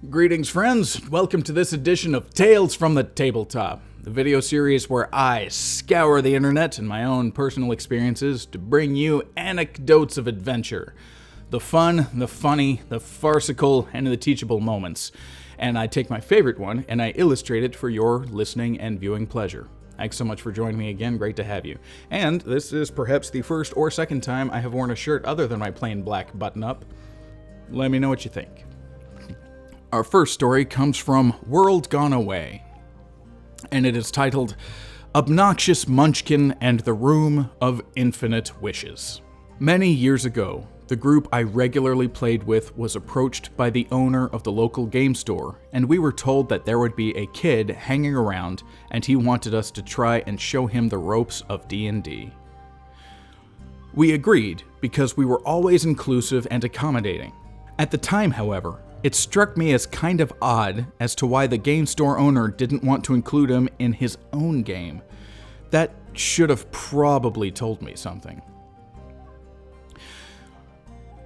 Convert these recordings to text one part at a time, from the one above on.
Greetings, friends. Welcome to this edition of Tales from the Tabletop, the video series where I scour the internet and my own personal experiences to bring you anecdotes of adventure. The fun, the funny, the farcical, and the teachable moments. And I take my favorite one and I illustrate it for your listening and viewing pleasure. Thanks so much for joining me again. Great to have you. And this is perhaps the first or second time I have worn a shirt other than my plain black button-up. Let me know what you think. Our first story comes from World Gone Away, and it is titled, Obnoxious Munchkin and the Room of Infinite Wishes. Many years ago, the group I regularly played with was approached by the owner of the local game store, and we were told that there would be a kid hanging around, and he wanted us to try and show him the ropes of D&D. We agreed because we were always inclusive and accommodating. At the time, however, it struck me as kind of odd as to why the game store owner didn't want to include him in his own game. That should have probably told me something.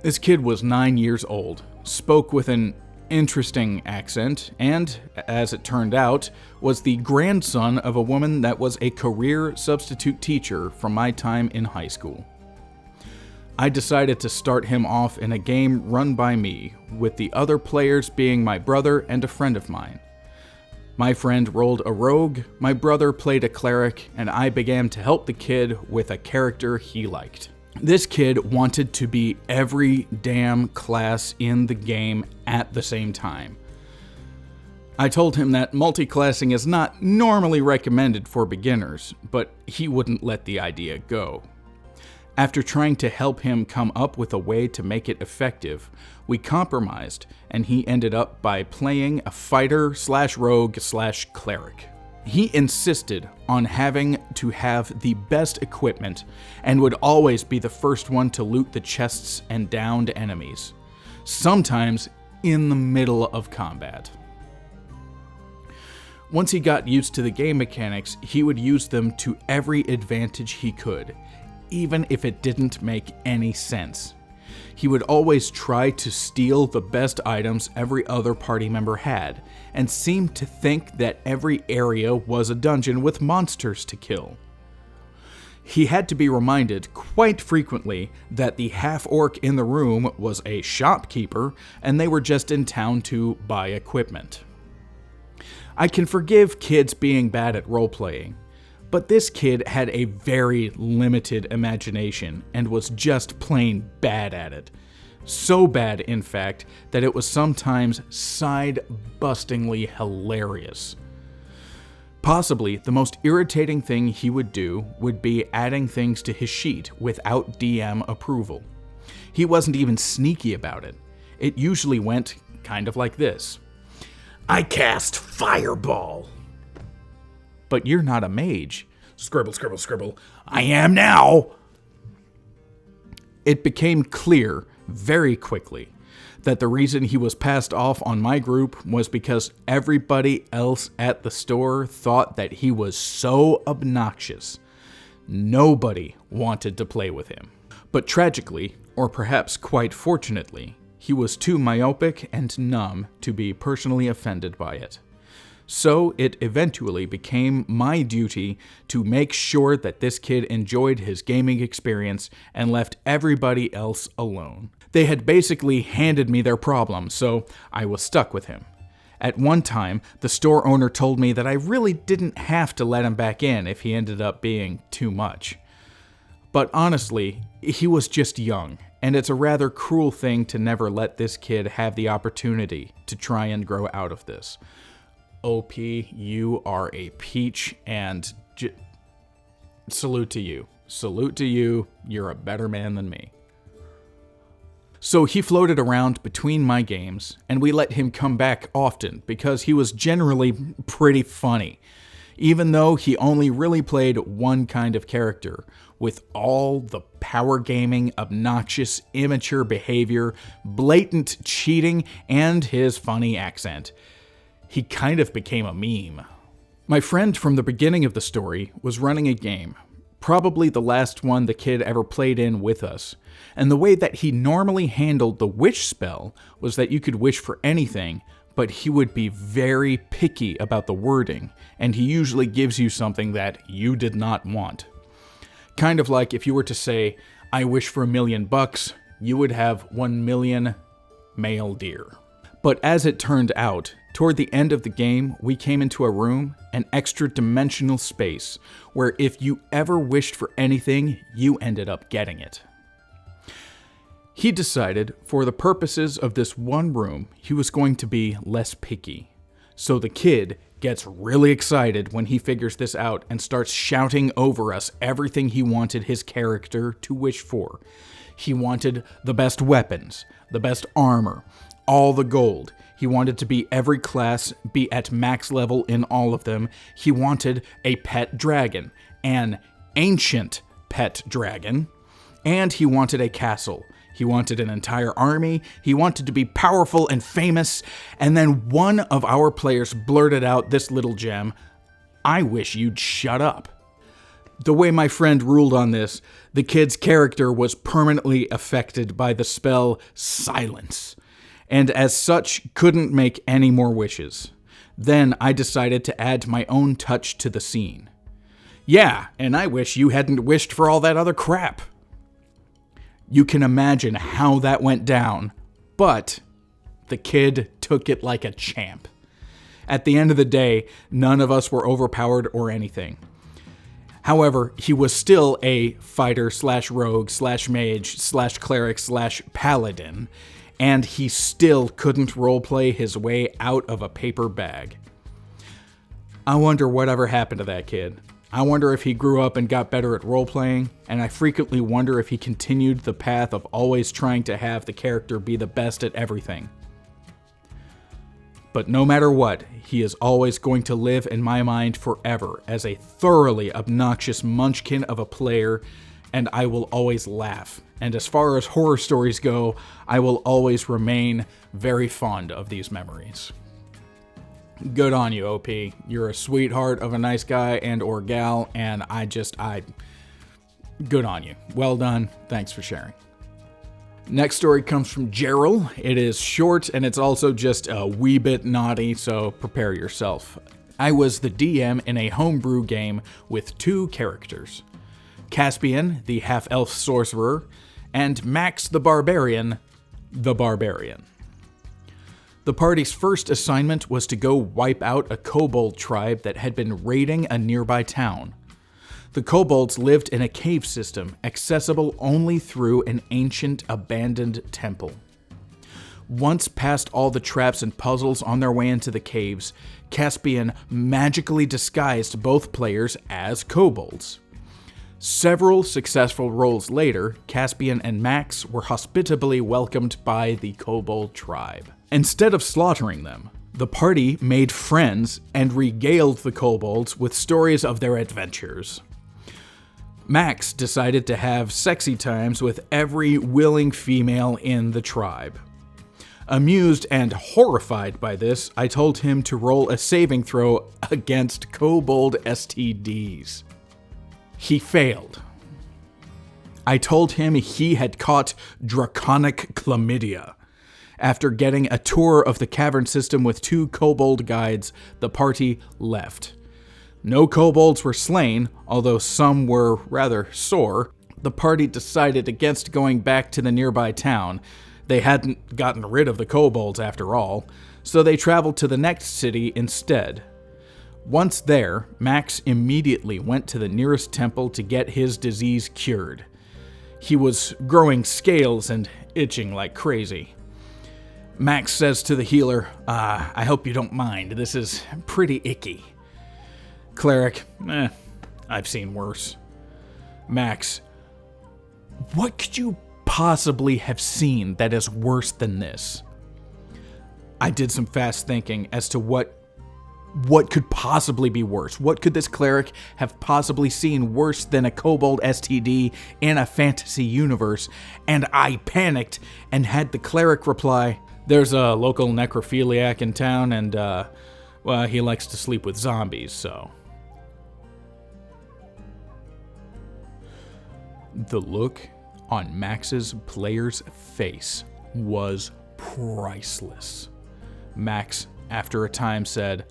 This kid was 9 years old, spoke with an interesting accent, and, as it turned out, was the grandson of a woman that was a career substitute teacher from my time in high school. I decided to start him off in a game run by me, with the other players being my brother and a friend of mine. My friend rolled a rogue, my brother played a cleric, and I began to help the kid with a character he liked. This kid wanted to be every damn class in the game at the same time. I told him that multi-classing is not normally recommended for beginners, but he wouldn't let the idea go. After trying to help him come up with a way to make it effective, we compromised, and he ended up by playing a fighter/rogue/cleric. He insisted on having to have the best equipment and would always be the first one to loot the chests and downed enemies, sometimes in the middle of combat. Once he got used to the game mechanics, he would use them to every advantage he could, even if it didn't make any sense. He would always try to steal the best items every other party member had, and seemed to think that every area was a dungeon with monsters to kill. He had to be reminded quite frequently that the half-orc in the room was a shopkeeper, and they were just in town to buy equipment. I can forgive kids being bad at role-playing, but this kid had a very limited imagination and was just plain bad at it. So bad, in fact, that it was sometimes side-bustingly hilarious. Possibly the most irritating thing he would do would be adding things to his sheet without DM approval. He wasn't even sneaky about it. It usually went kind of like this. I cast Fireball. But you're not a mage. Scribble, scribble, scribble. I am now! It became clear very quickly that the reason he was passed off on my group was because everybody else at the store thought that he was so obnoxious. Nobody wanted to play with him. But tragically, or perhaps quite fortunately, he was too myopic and numb to be personally offended by it. So it eventually became my duty to make sure that this kid enjoyed his gaming experience and left everybody else alone. They had basically handed me their problem, so I was stuck with him. At one time, the store owner told me that I really didn't have to let him back in if he ended up being too much. But honestly, he was just young, and it's a rather cruel thing to never let this kid have the opportunity to try and grow out of this. OP, you are a peach, and salute to you. Salute to you. You're a better man than me. So he floated around between my games, and we let him come back often because he was generally pretty funny, even though he only really played one kind of character, with all the power gaming, obnoxious, immature behavior, blatant cheating, and his funny accent. He kind of became a meme. My friend from the beginning of the story was running a game, probably the last one the kid ever played in with us, and the way that he normally handled the wish spell was that you could wish for anything, but he would be very picky about the wording, and he usually gives you something that you did not want. Kind of like if you were to say, I wish for $1,000,000, you would have 1,000,000 male deer. But as it turned out, toward the end of the game, we came into a room, an extra-dimensional space, where if you ever wished for anything, you ended up getting it. He decided, for the purposes of this one room, he was going to be less picky. So the kid gets really excited when he figures this out and starts shouting over us everything he wanted his character to wish for. He wanted the best weapons, the best armor, all the gold. He wanted to be every class, be at max level in all of them. He wanted a pet dragon, an ancient pet dragon, and he wanted a castle. He wanted an entire army, he wanted to be powerful and famous, and then one of our players blurted out this little gem, I wish you'd shut up. The way my friend ruled on this, the kid's character was permanently affected by the spell silence, and as such couldn't make any more wishes. Then I decided to add my own touch to the scene. Yeah, and I wish you hadn't wished for all that other crap. You can imagine how that went down, but the kid took it like a champ. At the end of the day, none of us were overpowered or anything. However, he was still a fighter/rogue/mage/cleric/paladin, and he still couldn't roleplay his way out of a paper bag. I wonder whatever happened to that kid. I wonder if he grew up and got better at role-playing, and I frequently wonder if he continued the path of always trying to have the character be the best at everything. But no matter what, he is always going to live in my mind forever as a thoroughly obnoxious munchkin of a player, and I will always laugh. And as far as horror stories go, I will always remain very fond of these memories. Good on you, OP. You're a sweetheart of a nice guy and or gal, and good on you. Well done. Thanks for sharing. Next story comes from Gerald. It is short, and it's also just a wee bit naughty, so prepare yourself. I was the DM in a homebrew game with 2 characters. Caspian, the half-elf sorcerer, and Max the Barbarian, the Barbarian. The party's first assignment was to go wipe out a kobold tribe that had been raiding a nearby town. The kobolds lived in a cave system, accessible only through an ancient, abandoned temple. Once past all the traps and puzzles on their way into the caves, Caspian magically disguised both players as kobolds. Several successful rolls later, Caspian and Max were hospitably welcomed by the kobold tribe. Instead of slaughtering them, the party made friends and regaled the kobolds with stories of their adventures. Max decided to have sexy times with every willing female in the tribe. Amused and horrified by this, I told him to roll a saving throw against kobold STDs. He failed. I told him he had caught draconic chlamydia. After getting a tour of the cavern system with 2 kobold guides, the party left. No kobolds were slain, although some were rather sore. The party decided against going back to the nearby town. They hadn't gotten rid of the kobolds after all, so they traveled to the next city instead. Once there, Max immediately went to the nearest temple to get his disease cured. He was growing scales and itching like crazy. Max says to the healer, I hope you don't mind, this is pretty icky. Cleric, I've seen worse. Max, what could you possibly have seen that is worse than this? I did some fast thinking as to what could possibly be worse. What could this cleric have possibly seen worse than a kobold STD in a fantasy universe? And I panicked and had the cleric reply, there's a local necrophiliac in town and, well, he likes to sleep with zombies, so. The look on Max's player's face was priceless. Max, after a time, said,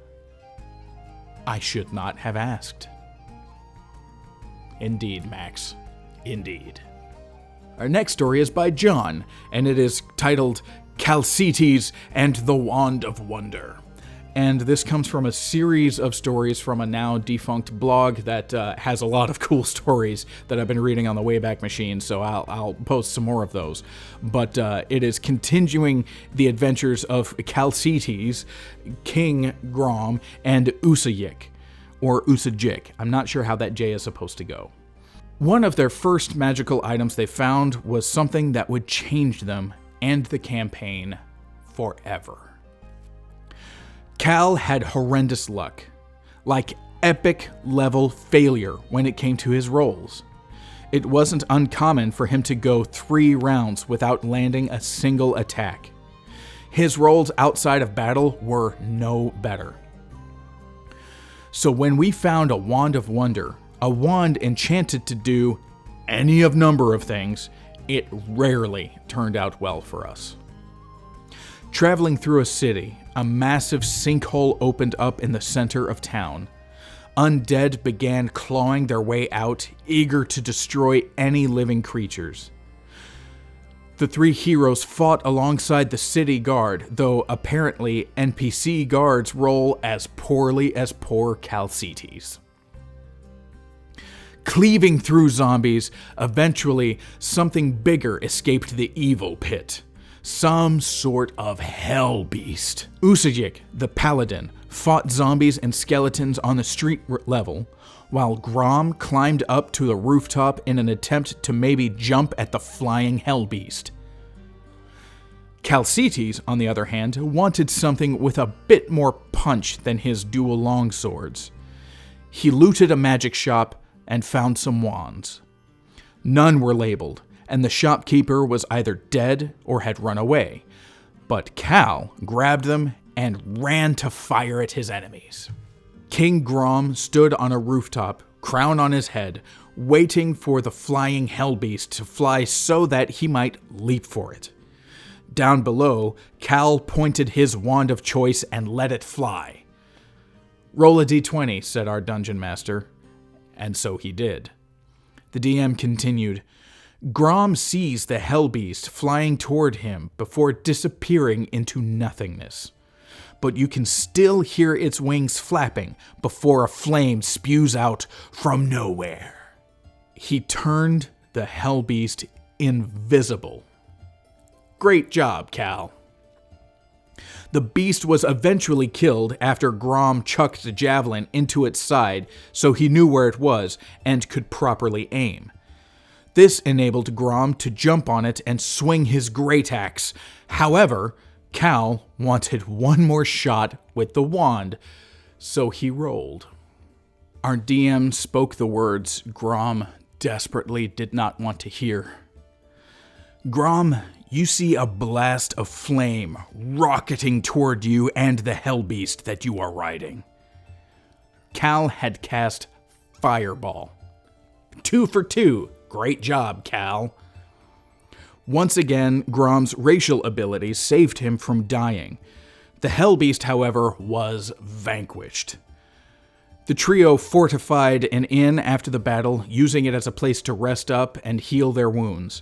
"I should not have asked." Indeed, Max. Indeed. Our next story is by John, and it is titled Chalcites and the Wand of Wonder. And this comes from a series of stories from a now defunct blog that has a lot of cool stories that I've been reading on the Wayback Machine, so I'll post some more of those. But it is continuing the adventures of Chalcites, King Grom, and Usajik, or Usajik. I'm not sure how that J is supposed to go. One of their first magical items they found was something that would change them and the campaign forever. Cal had horrendous luck, like epic level failure when it came to his rolls. It wasn't uncommon for him to go 3 rounds without landing a single attack. His rolls outside of battle were no better. So when we found a Wand of Wonder, a wand enchanted to do any of number of things, it rarely turned out well for us. Traveling through a city, a massive sinkhole opened up in the center of town. Undead began clawing their way out, eager to destroy any living creatures. The 3 heroes fought alongside the city guard, though apparently NPC guards roll as poorly as poor Chalcites. Cleaving through zombies, eventually something bigger escaped the evil pit. Some sort of hell beast. Usajik, the paladin, fought zombies and skeletons on the street level, while Grom climbed up to the rooftop in an attempt to maybe jump at the flying hell beast. Chalcites, on the other hand, wanted something with a bit more punch than his dual longswords. He looted a magic shop and found some wands. None were labeled, and the shopkeeper was either dead or had run away. But Cal grabbed them and ran to fire at his enemies. King Grom stood on a rooftop, crown on his head, waiting for the flying hellbeast to fly so that he might leap for it. Down below, Cal pointed his wand of choice and let it fly. "Roll a d20, said our dungeon master, and so he did. The DM continued, Grom sees the hellbeast flying toward him before disappearing into nothingness. But you can still hear its wings flapping before a flame spews out from nowhere. He turned the hellbeast invisible. Great job, Cal. The beast was eventually killed after Grom chucked the javelin into its side so he knew where it was and could properly aim. This enabled Grom to jump on it and swing his great axe. However, Cal wanted one more shot with the wand, so he rolled. Our DM spoke the words Grom desperately did not want to hear. Grom, you see a blast of flame rocketing toward you and the hellbeast that you are riding. Cal had cast Fireball. 2 for 2. Great job, Cal. Once again, Grom's racial abilities saved him from dying. The hellbeast, however, was vanquished. The trio fortified an inn after the battle, using it as a place to rest up and heal their wounds.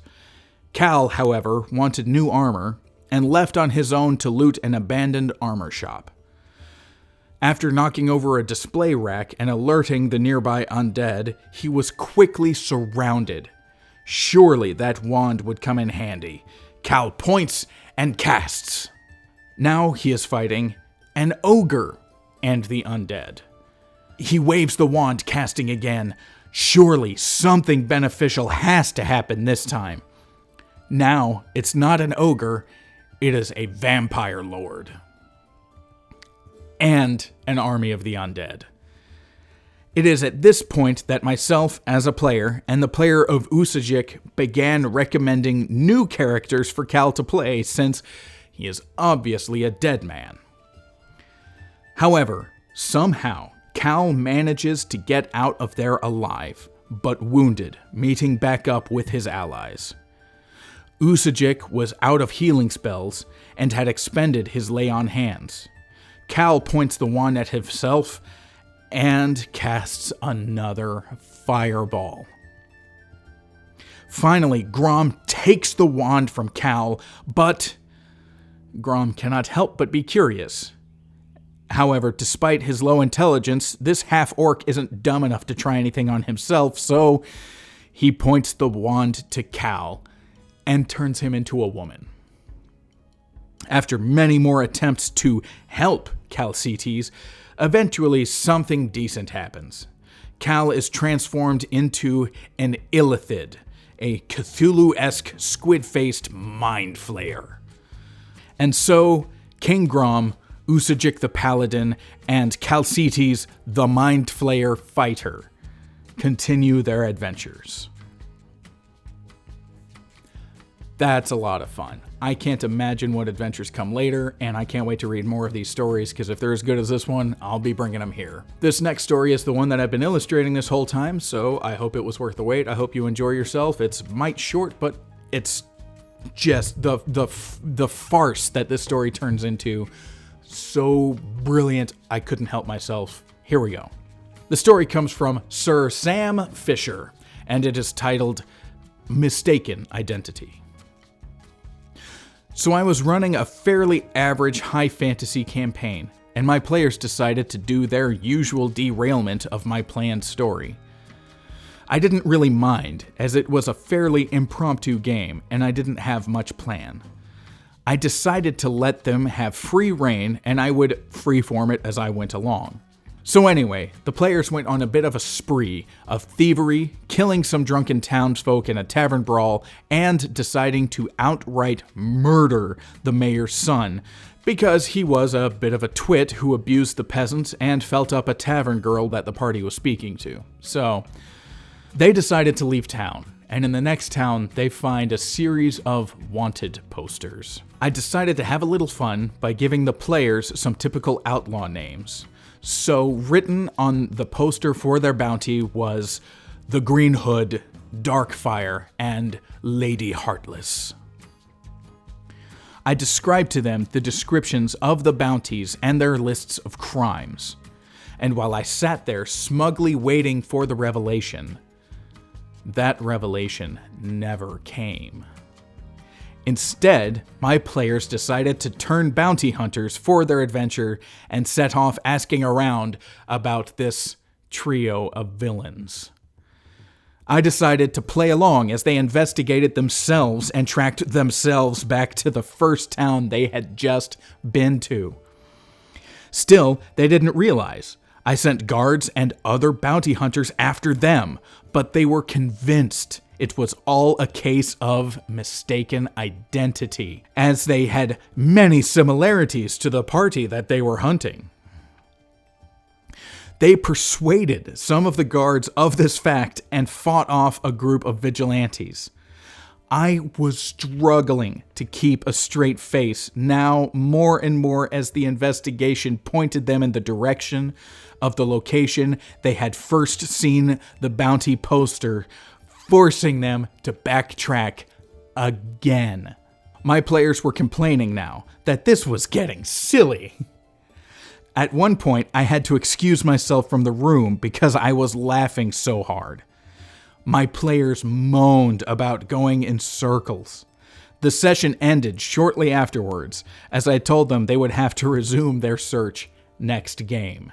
Cal, however, wanted new armor and left on his own to loot an abandoned armor shop. After knocking over a display rack and alerting the nearby undead, he was quickly surrounded. Surely that wand would come in handy. Cal points and casts. Now he is fighting an ogre and the undead. He waves the wand, casting again. Surely something beneficial has to happen this time. Now it's not an ogre, it is a vampire lord. And an army of the undead. It is at this point that myself, as a player, and the player of Usajik began recommending new characters for Cal to play, since he is obviously a dead man. However, somehow, Cal manages to get out of there alive, but wounded, meeting back up with his allies. Usajik was out of healing spells and had expended his lay on hands. Cal points the wand at himself and casts another fireball. Finally, Grom takes the wand from Cal, but Grom cannot help but be curious. However, despite his low intelligence, this half-orc isn't dumb enough to try anything on himself, so he points the wand to Cal and turns him into a woman. After many more attempts to help Calcetes, eventually something decent happens. Cal is transformed into an illithid, a Cthulhu-esque squid-faced mind flayer. And so, King Grom, Usajik the Paladin, and Calcetes the Mind Flayer Fighter continue their adventures. That's a lot of fun. I can't imagine what adventures come later, and I can't wait to read more of these stories, because if they're as good as this one, I'll be bringing them here. This next story is the one that I've been illustrating this whole time, so I hope it was worth the wait. I hope you enjoy yourself. It's might short, but it's just the farce that this story turns into. So brilliant, I couldn't help myself. Here we go. The story comes from Sir Sam Fisher, and it is titled Mistaken Identity. So I was running a fairly average high fantasy campaign, and my players decided to do their usual derailment of my planned story. I didn't really mind, as it was a fairly impromptu game, and I didn't have much plan. I decided to let them have free reign, and I would freeform it as I went along. So anyway, the players went on a bit of a spree of thievery, killing some drunken townsfolk in a tavern brawl, and deciding to outright murder the mayor's son, because he was a bit of a twit who abused the peasants and felt up a tavern girl that the party was speaking to. So they decided to leave town, and in the next town, they find a series of wanted posters. I decided to have a little fun by giving the players some typical outlaw names. So written on the poster for their bounty was the Green Hood, Darkfire, and Lady Heartless. I described to them the descriptions of the bounties and their lists of crimes. And while I sat there smugly waiting for the revelation, that revelation never came. Instead, my players decided to turn bounty hunters for their adventure and set off asking around about this trio of villains. I decided to play along as they investigated themselves and tracked themselves back to the first town they had just been to. Still, they didn't realize. I sent guards and other bounty hunters after them, but they were convinced it was all a case of mistaken identity, as they had many similarities to the party that they were hunting. They persuaded some of the guards of this fact and fought off a group of vigilantes. I was struggling to keep a straight face now more and more as the investigation pointed them in the direction of the location they had first seen the bounty poster, forcing them to backtrack again. My players were complaining now that this was getting silly. At one point, I had to excuse myself from the room because I was laughing so hard. My players moaned about going in circles. The session ended shortly afterwards, as I told them they would have to resume their search next game.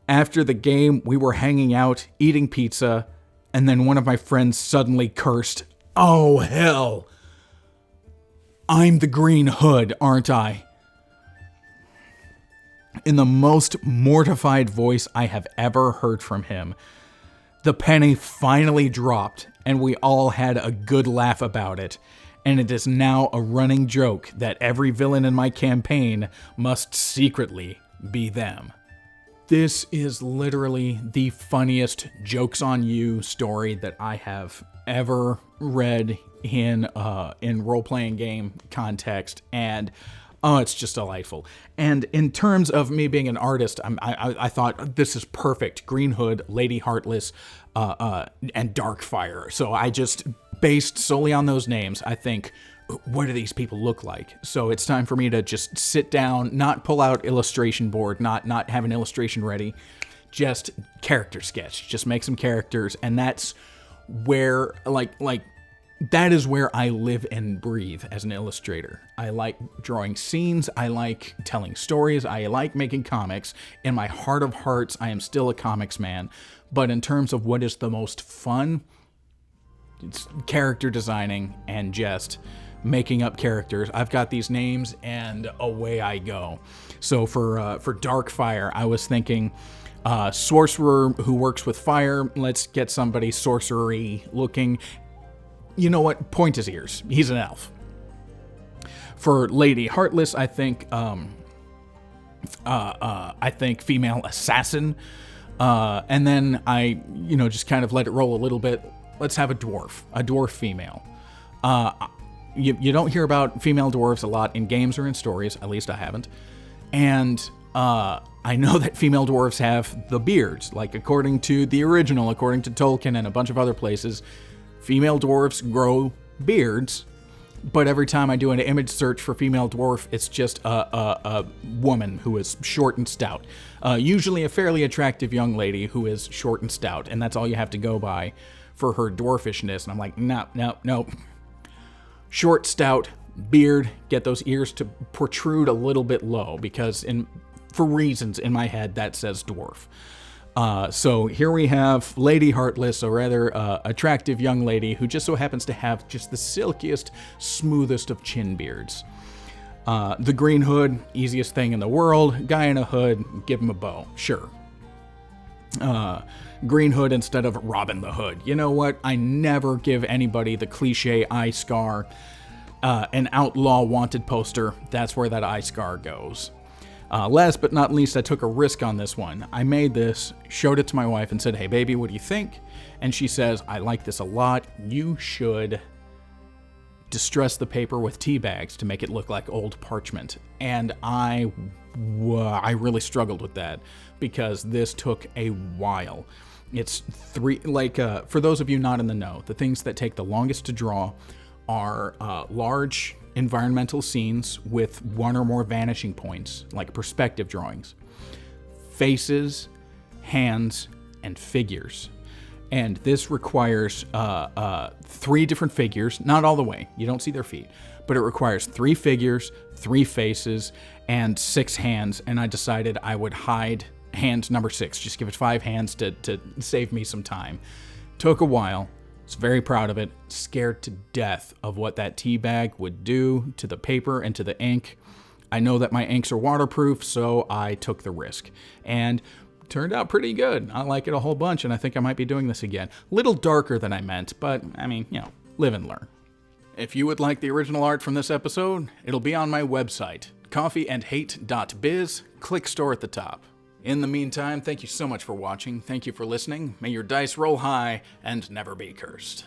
After the game, we were hanging out, eating pizza, and then one of my friends suddenly cursed, "Oh, hell! I'm the Green Hood, aren't I?" In the most mortified voice I have ever heard from him. The penny finally dropped, and we all had a good laugh about it, and it is now a running joke that every villain in my campaign must secretly be them. This is literally the funniest jokes on you story that I have ever read in role-playing game context, and oh, it's just delightful. And in terms of me being an artist, I thought this is perfect. Green Hood, Lady Heartless, and Darkfire. So I just based solely on those names, I think, what do these people look like? So it's time for me to just sit down, not pull out illustration board, not have an illustration ready, just character sketch, just make some characters. And that's where, that is where I live and breathe as an illustrator. I like drawing scenes. I like telling stories. I like making comics. In my heart of hearts, I am still a comics man. But in terms of what is the most fun, it's character designing and just making up characters. I've got these names and away I go. So for Darkfire, I was thinking sorcerer who works with fire. Let's get somebody sorcery looking. You know what? Point his ears. He's an elf. For Lady Heartless, I think female assassin. And then I, just kind of let it roll a little bit. Let's have a dwarf female. You don't hear about female dwarves a lot in games or in stories. At least I haven't. And I know that female dwarves have the beards. Like according to the original, according to Tolkien and a bunch of other places, female dwarves grow beards, but every time I do an image search for female dwarf, it's just a woman who is short and stout. Usually a fairly attractive young lady who is short and stout, and that's all you have to go by for her dwarfishness. And I'm like, no. Short, stout, beard, get those ears to protrude a little bit low, because for reasons in my head, that says dwarf. So here we have Lady Heartless, a rather attractive young lady who just so happens to have just the silkiest, smoothest of chin beards. The Green Hood, easiest thing in the world. Guy in a hood, give him a bow. Sure. Green Hood instead of Robin the Hood. You know what? I never give anybody the cliche eye scar. An outlaw wanted poster, that's where that eye scar goes. Last but not least, I took a risk on this one. I made this, showed it to my wife, and said, hey, baby, what do you think? And she says, I like this a lot. You should distress the paper with tea bags to make it look like old parchment. And I really struggled with that because this took a while. It's for those of you not in the know, the things that take the longest to draw are large environmental scenes with one or more vanishing points, like perspective drawings, faces, hands, and figures. And this requires 3 different figures, not all the way, you don't see their feet, but it requires 3 figures, 3 faces, and 6 hands, and I decided I would hide hand number 6, just give it 5 hands to save me some time. Took a while. Was very proud of it, scared to death of what that tea bag would do to the paper and to the ink. I know that my inks are waterproof, so I took the risk. And turned out pretty good. I like it a whole bunch, and I think I might be doing this again. Little darker than I meant, but, live and learn. If you would like the original art from this episode, it'll be on my website, coffeeandhate.biz. Click store at the top. In the meantime, thank you so much for watching. Thank you for listening. May your dice roll high and never be cursed.